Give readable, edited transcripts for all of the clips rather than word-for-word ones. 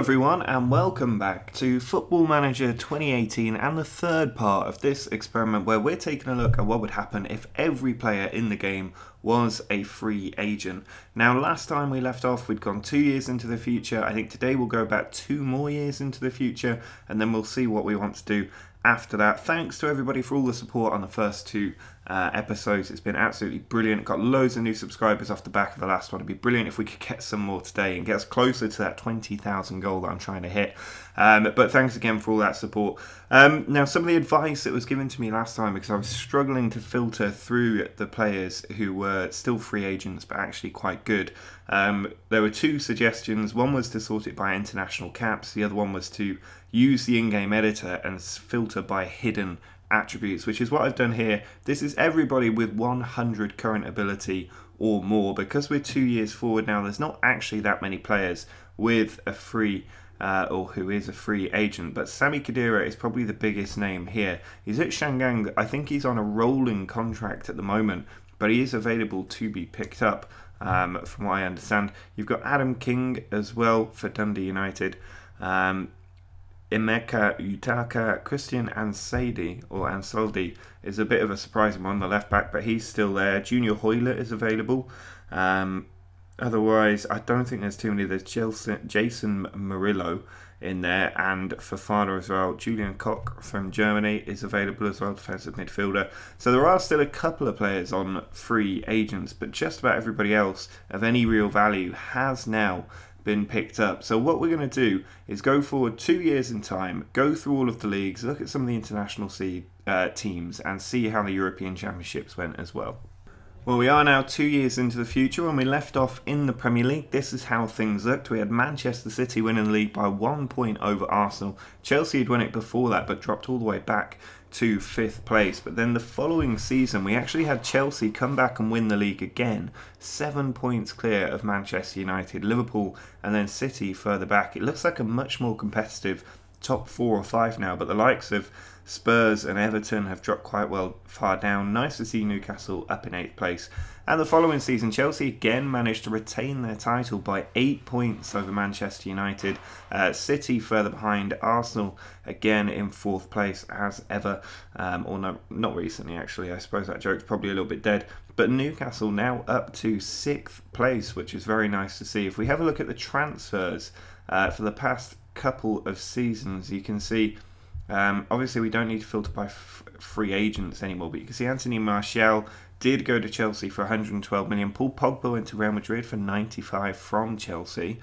Everyone, and welcome back to Football Manager 2018 and the third part of this experiment where we're taking a look at what would happen if every player in the game was a free agent. Now, last time we left off, we'd gone 2 years into the future. I think today we'll go about 2 more years into the future, and then we'll see what we want to do after that. Thanks to everybody for all the support on the first 2 episodes. It's been absolutely brilliant. Got loads of new subscribers off the back of the last one. It'd be brilliant if we could get some more today and get us closer to that 20,000 goal that I'm trying to hit. But thanks again for all that support. Now, some of the advice that was given to me last time, because I was struggling to filter through the players who were still free agents but actually quite good. There were 2 suggestions. One was to sort it by international caps. The other one was to use the in-game editor and filter by hidden attributes, which is what I've done here. This is everybody with 100 current ability or more. Because we're 2 years forward now, there's not actually that many players with a free or who is a free agent, but Sami Khedira is probably the biggest name here. He's at Shangang. I think he's on a rolling contract at the moment, but he is available to be picked up, from what I understand. You've got Adam King as well for Dundee United. Emeka Utaka, Christian Ansaldi is a bit of a surprising one, the left back, but he's still there. Junior Hoylett is available. Otherwise, I don't think there's too many. There's Jason Murillo in there, and Fofana as well. Julian Koch from Germany is available as well, defensive midfielder. So there are still a couple of players on free agents, but just about everybody else of any real value has now been picked up. So what we're going to do is go forward 2 years in time, go through all of the leagues, look at some of the international teams, and see how the European Championships went as well. Well, we are now 2 years into the future. When we left off in the Premier League, this is how things looked. We had Manchester City winning the league by 1 point over Arsenal. Chelsea had won it before that, but dropped all the way back to 5th place. But then the following season, we actually had Chelsea come back and win the league again, 7 points clear of Manchester United, Liverpool, and then City further back. It looks like a much more competitive top 4 or 5 now, but the likes of Spurs and Everton have dropped quite well far down. Nice to see Newcastle up in 8th place. And the following season, Chelsea again managed to retain their title by 8 points over Manchester United. City further behind. Arsenal again in 4th place as ever. Or no, not recently actually. I suppose that joke's probably a little bit dead. But Newcastle now up to 6th place, which is very nice to see. If we have a look at the transfers for the past couple of seasons, you can see obviously we don't need to filter by free agents anymore, but you can see Anthony Martial did go to Chelsea for 112 million. Paul Pogba went to Real Madrid for 95 from Chelsea.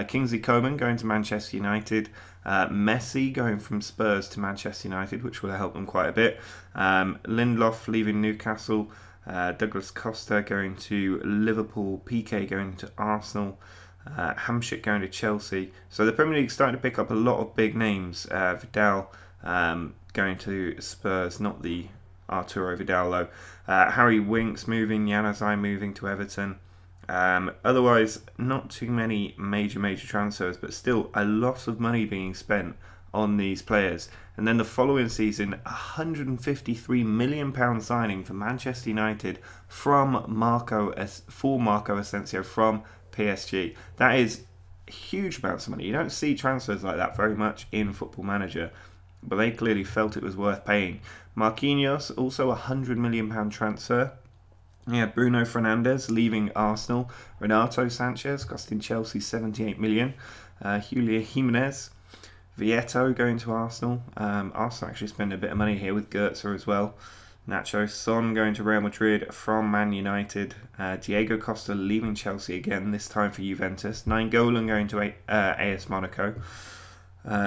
Kingsley Coman going to Manchester United. Messi going from Spurs to Manchester United, which will help them quite a bit. Lindelof leaving Newcastle. Douglas Costa going to Liverpool. Piqué going to Arsenal. Hamsik going to Chelsea. So the Premier League's starting to pick up a lot of big names. Vidal going to Spurs, not the Arturo Vidal though. Harry Winks moving, Januzaj moving to Everton. Otherwise, not too many major transfers, but still a lot of money being spent on these players. And then the following season, £153 million signing for Manchester United for Marco Asensio from PSG. That is huge amounts of money. You don't see transfers like that very much in Football Manager, but they clearly felt it was worth paying. Marquinhos, also a £100 million transfer. You had Bruno Fernandes leaving Arsenal. Renato Sanchez costing Chelsea 78 million. Julia Jimenez. Vieto going to Arsenal. Arsenal actually spend a bit of money here with Goetze as well. Nacho Son going to Real Madrid from Man United. Diego Costa leaving Chelsea again, this time for Juventus. Nainggolan going to AS Monaco.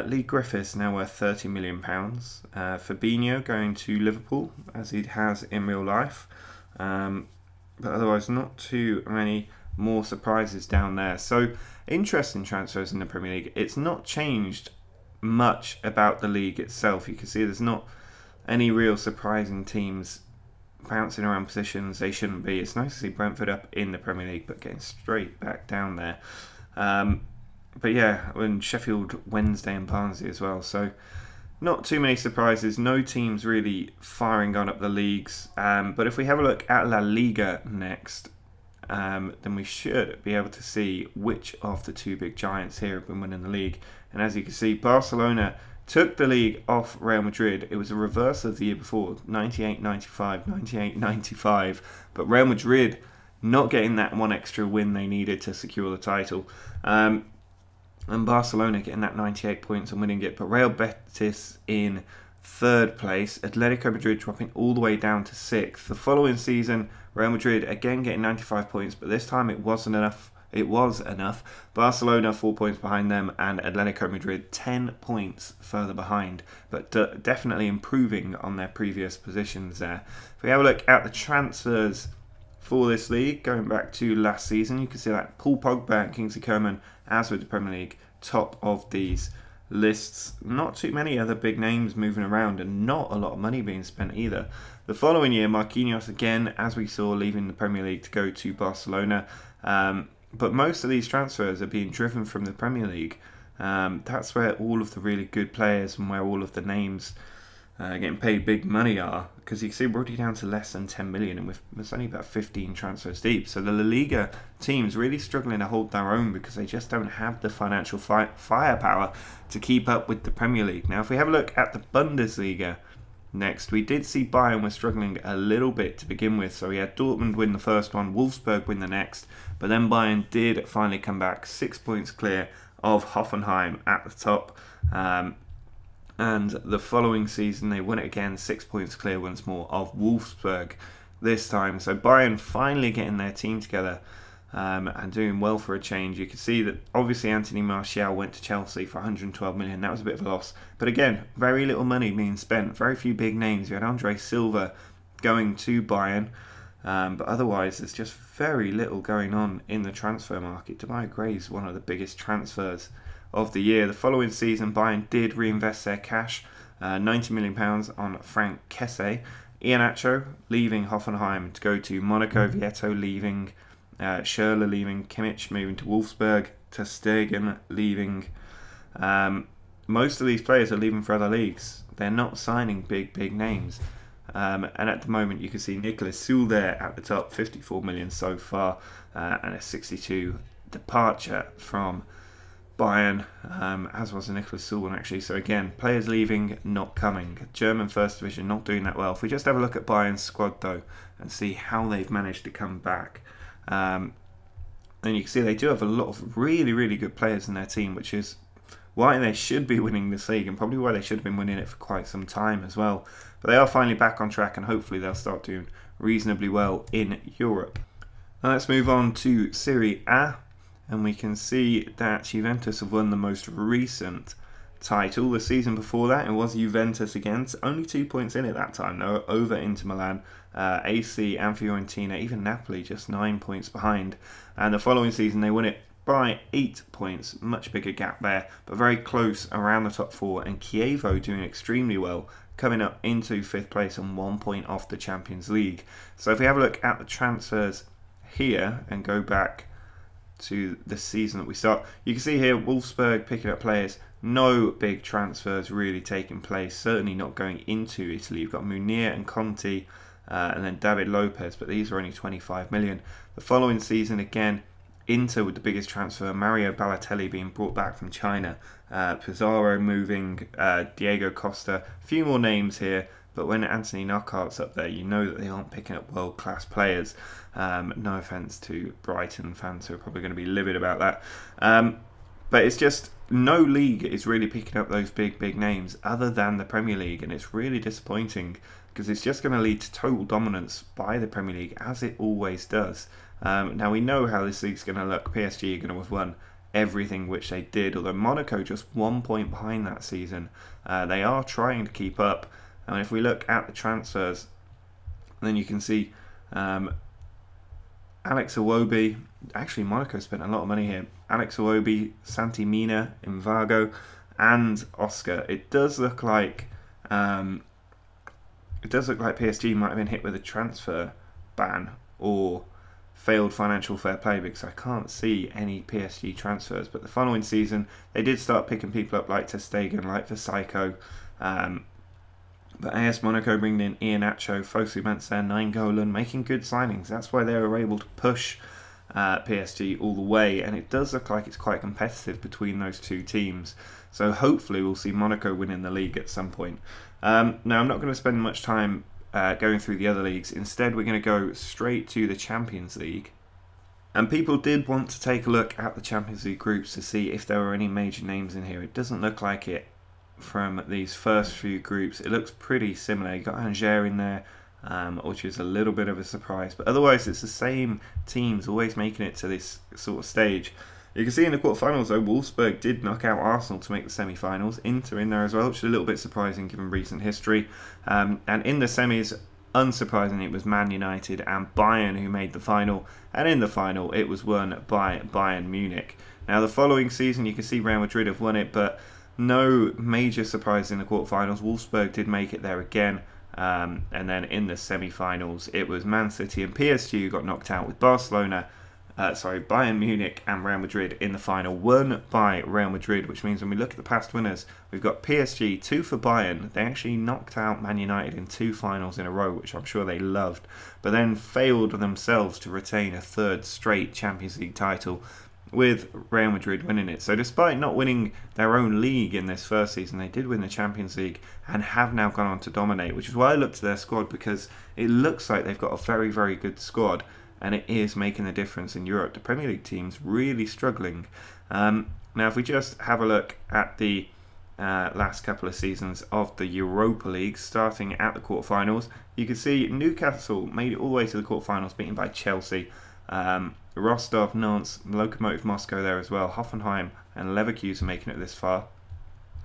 Lee Griffiths now worth £30 million. Fabinho going to Liverpool, as he has in real life. But otherwise, not too many more surprises down there. So, interesting transfers in the Premier League. It's not changed much about the league itself. You can see there's not any real surprising teams bouncing around positions they shouldn't be. It's nice to see Brentford up in the Premier League, but getting straight back down there. But yeah, and Sheffield Wednesday and Barnsley as well. So not too many surprises. No teams really firing on up the leagues. But if we have a look at La Liga next, then we should be able to see which of the two big giants here have been winning the league. And as you can see, Barcelona took the league off Real Madrid. It was a reverse of the year before, 98-95, 98-95. But Real Madrid not getting that one extra win they needed to secure the title. And Barcelona getting that 98 points and winning it. But Real Betis in third place. Atletico Madrid dropping all the way down to sixth. The following season, Real Madrid again getting 95 points, but this time it wasn't enough. It was enough. Barcelona 4 points behind them, and Atletico Madrid 10 points further behind, but definitely improving on their previous positions there. If we have a look at the transfers for this league, going back to last season, you can see that Paul Pogba and Kingsley Coman, as with the Premier League, top of these lists. Not too many other big names moving around, and not a lot of money being spent either. The following year, Marquinhos again, as we saw, leaving the Premier League to go to Barcelona. But most of these transfers are being driven from the Premier League. That's where all of the really good players and where all of the names getting paid big money are. Because you can see we're already down to less than 10 million, and it's only about 15 transfers deep. So the La Liga team's really struggling to hold their own because they just don't have the financial firepower to keep up with the Premier League. Now, if we have a look at the Bundesliga next, we did see Bayern were struggling a little bit to begin with. So we had Dortmund win the first one, Wolfsburg win the next, but then Bayern did finally come back 6 points clear of Hoffenheim at the top. And the following season they won it again, 6 points clear once more of Wolfsburg this time. So Bayern finally getting their team together and doing well for a change. You can see that obviously Anthony Martial went to Chelsea for 112 million. That was a bit of a loss. But again, very little money being spent. Very few big names. You had Andre Silva going to Bayern. But otherwise, there's just very little going on in the transfer market. Demarai Gray's one of the biggest transfers of the year. The following season, Bayern did reinvest their cash, £90 million on Frank Kessie. Iheanacho leaving Hoffenheim to go to Monaco. Vietto leaving. Schürrle leaving. Kimmich moving to Wolfsburg. Ter Stegen leaving. Most of these players are leaving for other leagues. They're not signing big names. And at the moment, you can see Nicolas Süle there at the top, 54 million so far, and a 62 departure from Bayern, as was Nicolas Süle actually. So again, players leaving, not coming. German First Division not doing that well. If we just have a look at Bayern's squad though, and see how they've managed to come back, then you can see they do have a lot of really good players in their team, which is why they should be winning this league, and probably why they should have been winning it for quite some time as well. But they are finally back on track, and hopefully they'll start doing reasonably well in Europe. Now let's move on to Serie A, and we can see that Juventus have won the most recent title. The season before that, it was Juventus again. It's only 2 points in it that time, though, over Inter Milan, AC and Fiorentina, even Napoli just 9 points behind. And the following season, they won it by 8 points, much bigger gap there, but very close around the top four. And Chievo doing extremely well, coming up into 5th place and 1 point off the Champions League. So if we have a look at the transfers here and go back to the season that we start, you can see here Wolfsburg picking up players. No big transfers really taking place, certainly not going into Italy. You've got Munir and Conti and then David Lopez, but these are only 25 million. The following season again, Inter with the biggest transfer, Mario Balotelli being brought back from China, Pizarro moving, Diego Costa, a few more names here. But when Anthony Knockhart's up there, you know that they aren't picking up world-class players. No offence to Brighton fans who are probably going to be livid about that. But it's just no league is really picking up those big names other than the Premier League. And it's really disappointing because it's just going to lead to total dominance by the Premier League, as it always does. Now we know how this league's going to look. PSG are going to have won everything which they did, although Monaco just 1 point behind that season. They are trying to keep up. And if we look at the transfers, then you can see Alex Iwobi. Actually, Monaco spent a lot of money here. Alex Iwobi, Santi Mina, Invago, and Oscar. It does look like PSG might have been hit with a transfer ban or failed financial fair play, because I can't see any PSG transfers. But the following season, they did start picking people up like Ter Stegen, like Psycho. But AS Monaco bringing in Iheanacho, Fosu Mensah, Nainggolan, making good signings. That's why they were able to push PSG all the way, and it does look like it's quite competitive between those two teams. So hopefully we'll see Monaco winning the league at some point. Now I'm not going to spend much time going through the other leagues. Instead, we're going to go straight to the Champions League. And people did want to take a look at the Champions League groups to see if there were any major names in here. It doesn't look like it from these first few groups. It looks pretty similar. You got Angers in there, which is a little bit of a surprise. But otherwise, it's the same teams always making it to this sort of stage. You can see in the quarterfinals, though, Wolfsburg did knock out Arsenal to make the semi-finals. Inter in there as well, which is a little bit surprising given recent history. And in the semis, unsurprisingly, it was Man United and Bayern who made the final. And in the final, it was won by Bayern Munich. Now, the following season, you can see Real Madrid have won it, but no major surprise in the quarterfinals. Wolfsburg did make it there again. And then in the semi-finals, it was Man City and PSG who got knocked out with Bayern Munich and Real Madrid in the final, won by Real Madrid, which means when we look at the past winners, we've got PSG, 2 for Bayern. They actually knocked out Man United in 2 finals in a row, which I'm sure they loved, but then failed themselves to retain a 3rd straight Champions League title, with Real Madrid winning it. So despite not winning their own league in this first season, they did win the Champions League and have now gone on to dominate, which is why I looked at their squad, because it looks like they've got a very, very good squad. And it is making a difference in Europe. The Premier League team's really struggling. Now, if we just have a look at the last couple of seasons of the Europa League, starting at the quarterfinals, you can see Newcastle made it all the way to the quarterfinals, beaten by Chelsea. Rostov, Nantes, Lokomotiv Moscow there as well. Hoffenheim and Leverkusen making it this far.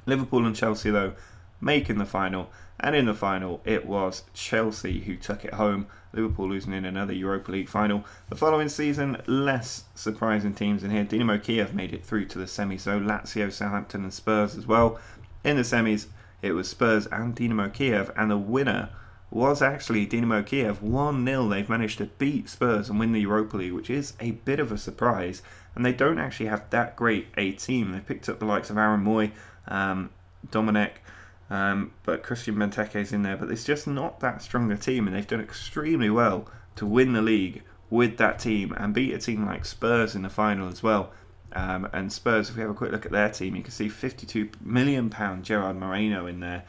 Liverpool and Chelsea, though, making the final. And in the final, it was Chelsea who took it home. Liverpool losing in another Europa League final. The following season, less surprising teams in here. Dynamo Kiev made it through to the semis, so Lazio, Southampton and Spurs as well. In the semis, it was Spurs and Dynamo Kiev, and the winner was actually Dynamo Kiev. 1-0. They've managed to beat Spurs and win the Europa League, which is a bit of a surprise. And they don't actually have that great a team. They picked up the likes of Aaron Moy, Dominic, but Christian Benteke's in there, but it's just not that strong a team, and they've done extremely well to win the league with that team and beat a team like Spurs in the final as well. And Spurs, if we have a quick look at their team, you can see £52 million Gerard Moreno in there,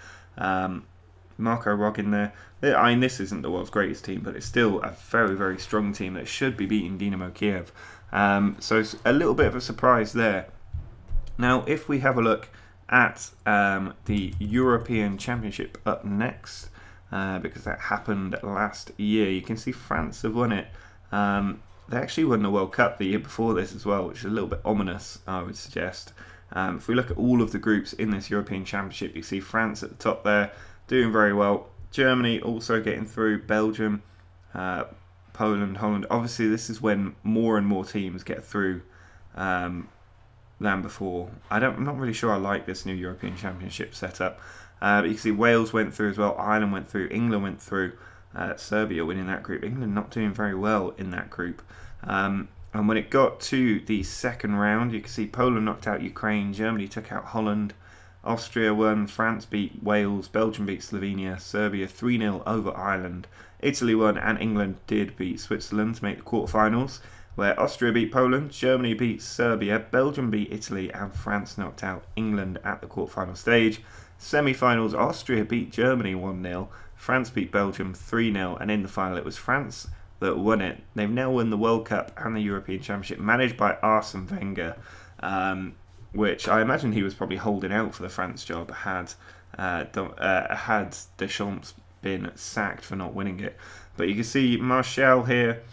Marco Rog in there. I mean, this isn't the world's greatest team, but it's still a very, very strong team that should be beating Dynamo Kiev. So it's a little bit of a surprise there. Now, if we have a look at the European Championship up next, because that happened last year, you can see France have won it. They actually won the World Cup the year before this as well, which is a little bit ominous, I would suggest. If we look at all of the groups in this European Championship, you see France at the top there, doing very well. Germany also getting through, Belgium, Poland, Holland. Obviously, this is when more and more teams get through than before. I'm not really sure I like this new European Championship setup. But you can see Wales went through as well, Ireland went through, England went through, Serbia winning that group. England not doing very well in that group. And when it got to the second round, you can see Poland knocked out Ukraine, Germany took out Holland, Austria won, France beat Wales, Belgium beat Slovenia, Serbia 3-0 over Ireland, Italy won, and England did beat Switzerland to make the quarterfinals, where Austria beat Poland, Germany beat Serbia, Belgium beat Italy, and France knocked out England at the quarterfinal stage. Semi-finals, Austria beat Germany 1-0, France beat Belgium 3-0, and in the final it was France that won it. They've now won the World Cup and the European Championship, managed by Arsene Wenger, which I imagine he was probably holding out for the France job had Deschamps been sacked for not winning it. But you can see Martial here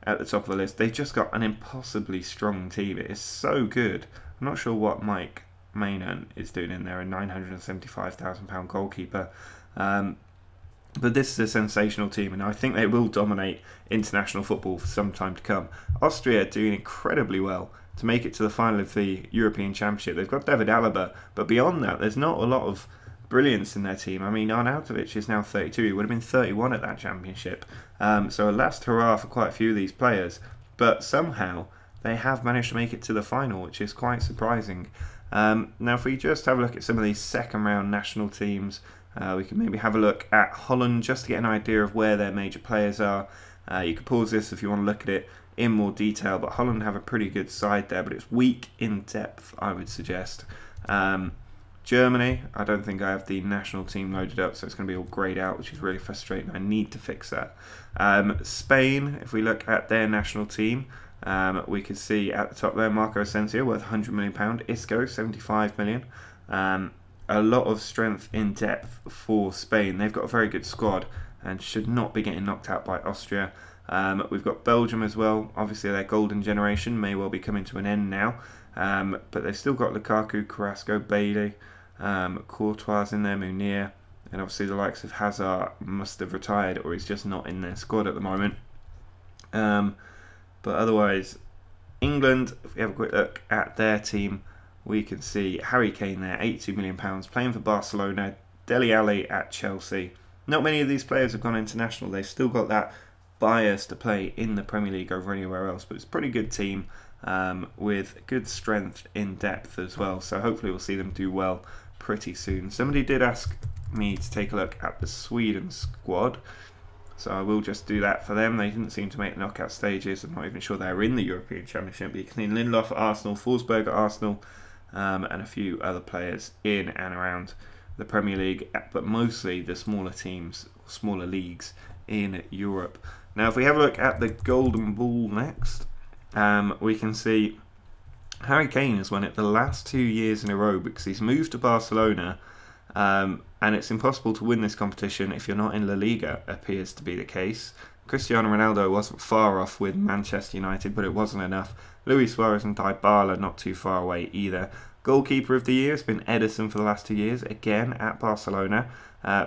at the top of the list. They've just got an impossibly strong team. It is so good. I'm not sure what Mike Maignan is doing in there, a £975,000 goalkeeper. But this is a sensational team, and I think they will dominate international football for some time to come. Austria doing incredibly well to make it to the final of the European Championship. They've got David Alaba, but beyond that, there's not a lot of brilliance in their team. I mean, Arnautovic is now 32. He would have been 31 at that championship. So a last hurrah for quite a few of these players. But somehow, they have managed to make it to the final, which is quite surprising. Now, if we just have a look at some of these second-round national teams, we can maybe have a look at Holland just to get an idea of where their major players are. You can pause this if you want to look at it in more detail, but Holland have a pretty good side there, but it's weak in depth, I would suggest. Germany, I don't think I have the national team loaded up, so it's going to be all greyed out, which is really frustrating. I need to fix that. Spain, if we look at their national team, we can see at the top there, Marco Asensio worth £100 million, Isco £75 million. A lot of strength in depth for Spain. They've got a very good squad and should not be getting knocked out by Austria. We've got Belgium as well. Obviously their golden generation may well be coming to an end now, but they've still got Lukaku, Carrasco, Bailey, Courtois in there, Munir, and obviously the likes of Hazard must have retired or he's just not in their squad at the moment. But otherwise, England, if we have a quick look at their team, we can see Harry Kane there, £82 million, playing for Barcelona, Dele Alli at Chelsea. Not many of these players have gone international. They've still got that bias to play in the Premier League over anywhere else, but it's a pretty good team with good strength in depth as well. So hopefully we'll see them do well pretty soon. Somebody did ask me to take a look at the Sweden squad, so I will just do that for them. They didn't seem to make the knockout stages. I'm not even sure they're in the European Championship. But you can see Lindelof at Arsenal, Forsberg at Arsenal, and a few other players in and around the Premier League, but mostly the smaller teams, smaller leagues in Europe. Now, if we have a look at the Golden Ball next, we can see Harry Kane has won it the last 2 years in a row because he's moved to Barcelona, and it's impossible to win this competition if you're not in La Liga, appears to be the case. Cristiano Ronaldo wasn't far off with Manchester United, but it wasn't enough. Luis Suarez and Dybala not too far away either. Goalkeeper of the year has been Ederson for the last 2 years, again at Barcelona.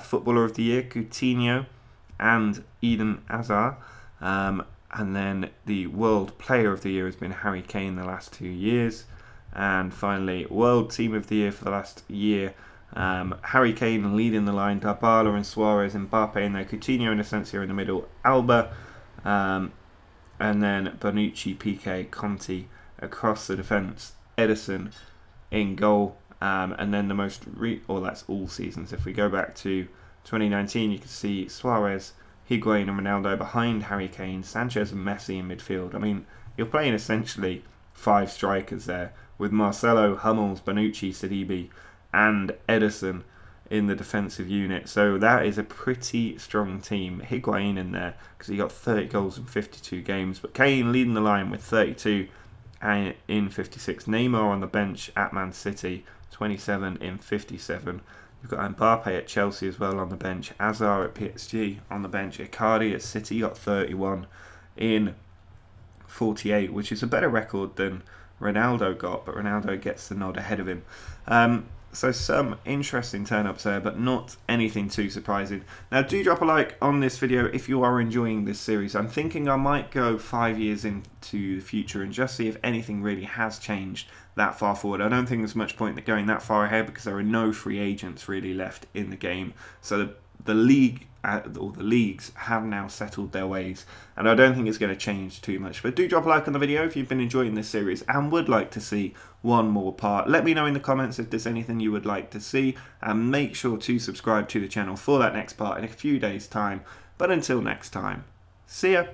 Footballer of the year, Coutinho and Eden Hazard. And then the World Player of the Year has been Harry Kane the last 2 years. And finally, World Team of the Year for the last year, Harry Kane leading the line, Dybala and Suarez, Mbappe in there, Coutinho and Asensio in the middle, Alba, and then Bonucci, Piqué, Conti across the defence, Ederson in goal, and then the most, that's all seasons. If we go back to 2019, you can see Suarez, Higuain and Ronaldo behind Harry Kane, Sanchez and Messi in midfield. I mean, you're playing essentially 5 strikers there with Marcelo, Hummels, Bonucci, Sidibe and Ederson in the defensive unit. So that is a pretty strong team. Higuain in there because he got 30 goals in 52 games, but Kane leading the line with 32 in 56. Neymar on the bench at Man City, 27 in 57. You've got Mbappe at Chelsea as well on the bench. Hazard at PSG on the bench. Icardi at City got 31 in 48, which is a better record than Ronaldo got, but Ronaldo gets the nod ahead of him. So some interesting turn-ups there, but not anything too surprising. Now, do drop a like on this video if you are enjoying this series. I'm thinking I might go 5 years into the future and just see if anything really has changed that far forward. I don't think there's much point in going that far ahead because there are no free agents really left in the game. So the league or the leagues have now settled their ways, and I don't think it's going to change too much. But do drop a like on the video if you've been enjoying this series and would like to see one more part. Let me know in the comments if there's anything you would like to see, and make sure to subscribe to the channel for that next part in a few days time. But until next time, see ya.